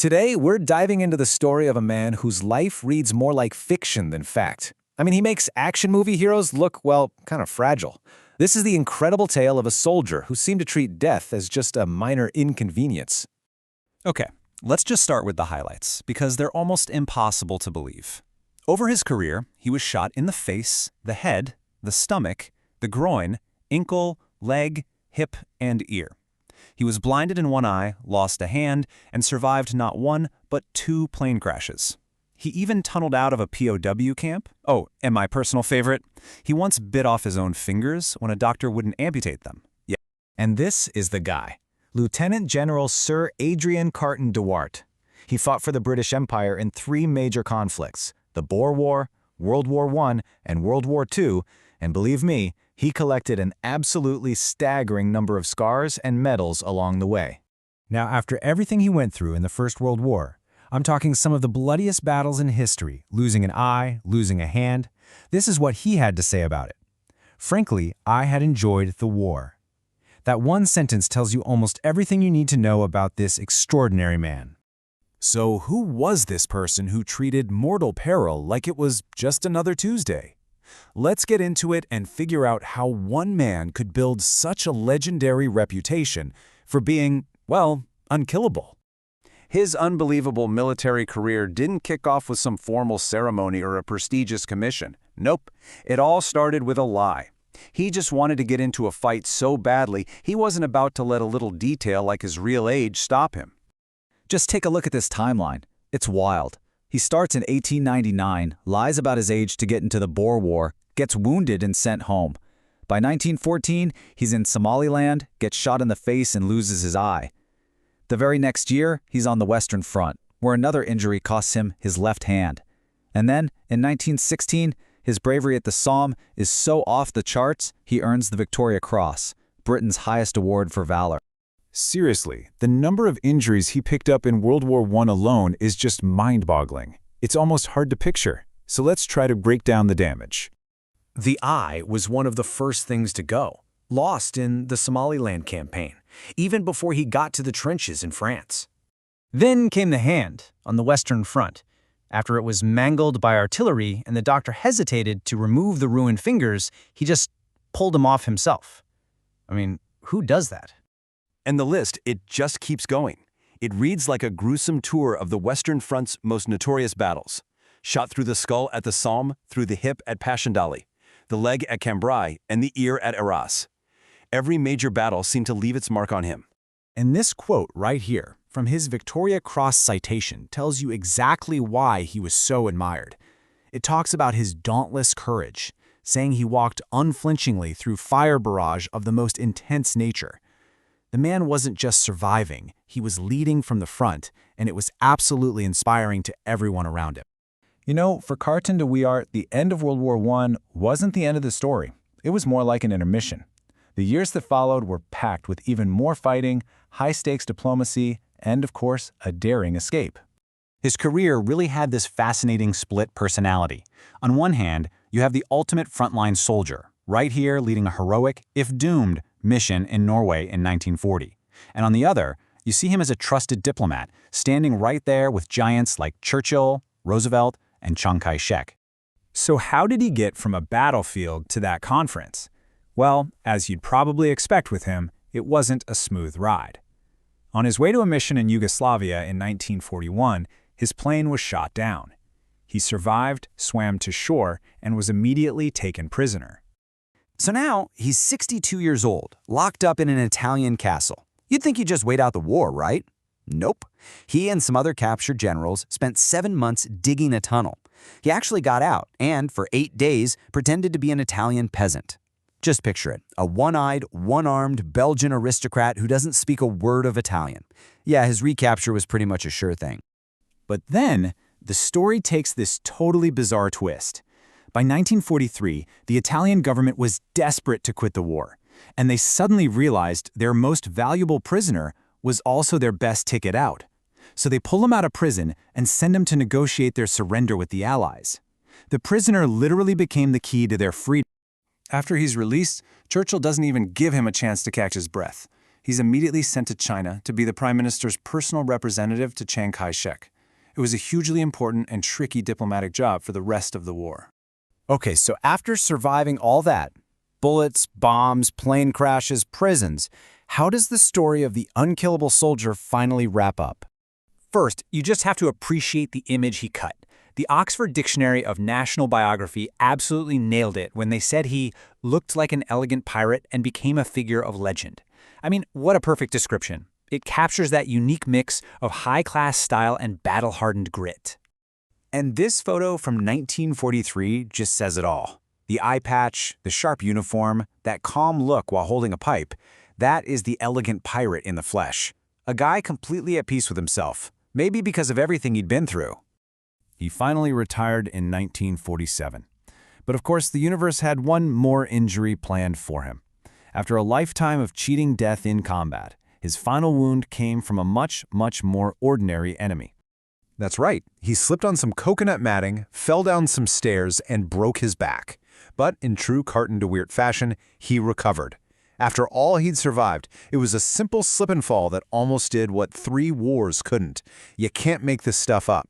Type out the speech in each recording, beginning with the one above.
Today, we're diving into the story of a man whose life reads more like fiction than fact. I mean, he makes action movie heroes look, well, kind of fragile. This is the incredible tale of a soldier who seemed to treat death as just a minor inconvenience. Okay, let's just start with the highlights, because they're almost impossible to believe. Over his career, he was shot in the face, the head, the stomach, the groin, ankle, leg, hip, and ear. He was blinded in one eye, lost a hand, and survived not one, but 2 plane crashes. He even tunneled out of a POW camp. Oh, and my personal favorite, he once bit off his own fingers when a doctor wouldn't amputate them. Yeah. And this is the guy, Lieutenant General Sir Adrian Carton de Wiart. He fought for the British Empire in 3 major conflicts, the Boer War, World War I, and World War II, and believe me, he collected an absolutely staggering number of scars and medals along the way. Now, after everything he went through in the First World War, I'm talking some of the bloodiest battles in history, losing an eye, losing a hand, this is what he had to say about it. Frankly, I had enjoyed the war. That one sentence tells you almost everything you need to know about this extraordinary man. So who was this person who treated mortal peril like it was just another Tuesday? Let's get into it and figure out how one man could build such a legendary reputation for being, well, unkillable. His unbelievable military career didn't kick off with some formal ceremony or a prestigious commission. Nope, it all started with a lie. He just wanted to get into a fight so badly, he wasn't about to let a little detail like his real age stop him. Just take a look at this timeline. It's wild. He starts in 1899, lies about his age to get into the Boer War, gets wounded and sent home. By 1914, he's in Somaliland, gets shot in the face and loses his eye. The very next year, he's on the Western Front, where another injury costs him his left hand. And then, in 1916, his bravery at the Somme is so off the charts, he earns the Victoria Cross, Britain's highest award for valor. Seriously, the number of injuries he picked up in World War I alone is just mind-boggling. It's almost hard to picture, so let's try to break down the damage. The eye was one of the first things to go, lost in the Somaliland campaign, even before he got to the trenches in France. Then came the hand on the Western Front. After it was mangled by artillery and the doctor hesitated to remove the ruined fingers, he just pulled them off himself. I mean, who does that? And the list, it just keeps going. It reads like a gruesome tour of the Western Front's most notorious battles. Shot through the skull at the Somme, through the hip at Passchendaele, the leg at Cambrai, and the ear at Arras. Every major battle seemed to leave its mark on him. And this quote right here, from his Victoria Cross citation, tells you exactly why he was so admired. It talks about his dauntless courage, saying he walked unflinchingly through fire barrage of the most intense nature. The man wasn't just surviving, he was leading from the front, and it was absolutely inspiring to everyone around him. You know, for Carton de Wiart, the end of World War I wasn't the end of the story. It was more like an intermission. The years that followed were packed with even more fighting, high-stakes diplomacy, and, of course, a daring escape. His career really had this fascinating split personality. On one hand, you have the ultimate frontline soldier, right here leading a heroic, if doomed, mission in Norway in 1940. And on the other, you see him as a trusted diplomat, standing right there with giants like Churchill, Roosevelt, and Chiang Kai-shek. So how did he get from a battlefield to that conference? Well, as you'd probably expect with him, it wasn't a smooth ride. On his way to a mission in Yugoslavia in 1941, his plane was shot down. He survived, swam to shore, and was immediately taken prisoner. So now, he's 62 years old, locked up in an Italian castle. You'd think he'd just wait out the war, right? Nope. He and some other captured generals spent 7 months digging a tunnel. He actually got out and, for 8 days, pretended to be an Italian peasant. Just picture it, a one-eyed, one-armed Belgian aristocrat who doesn't speak a word of Italian. Yeah, his recapture was pretty much a sure thing. But then, the story takes this totally bizarre twist. By 1943, the Italian government was desperate to quit the war, and they suddenly realized their most valuable prisoner was also their best ticket out. So they pull him out of prison and send him to negotiate their surrender with the Allies. The prisoner literally became the key to their freedom. After he's released, Churchill doesn't even give him a chance to catch his breath. He's immediately sent to China to be the Prime Minister's personal representative to Chiang Kai-shek. It was a hugely important and tricky diplomatic job for the rest of the war. Okay, so after surviving all that, bullets, bombs, plane crashes, prisons, how does the story of the unkillable soldier finally wrap up? First, you just have to appreciate the image he cut. The Oxford Dictionary of National Biography absolutely nailed it when they said he looked like an elegant pirate and became a figure of legend. I mean, what a perfect description. It captures that unique mix of high-class style and battle-hardened grit. And this photo from 1943 just says it all. The eye patch, the sharp uniform, that calm look while holding a pipe, that is the elegant pirate in the flesh. A guy completely at peace with himself, maybe because of everything he'd been through. He finally retired in 1947. But of course, the universe had one more injury planned for him. After a lifetime of cheating death in combat, his final wound came from a much, much more ordinary enemy. That's right. He slipped on some coconut matting, fell down some stairs, and broke his back. But in true Carton de Wiart fashion, he recovered. After all he'd survived, it was a simple slip and fall that almost did what 3 wars couldn't. You can't make this stuff up.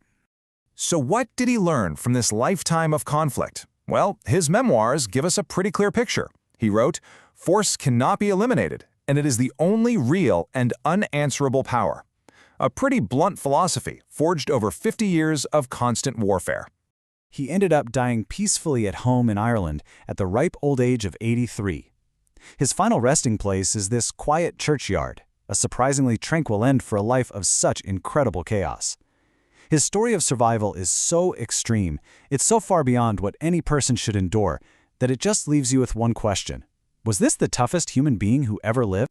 So what did he learn from this lifetime of conflict? Well, his memoirs give us a pretty clear picture. He wrote, "Force cannot be eliminated, and it is the only real and unanswerable power." A pretty blunt philosophy forged over 50 years of constant warfare. He ended up dying peacefully at home in Ireland at the ripe old age of 83. His final resting place is this quiet churchyard, a surprisingly tranquil end for a life of such incredible chaos. His story of survival is so extreme, it's so far beyond what any person should endure, that it just leaves you with one question. Was this the toughest human being who ever lived?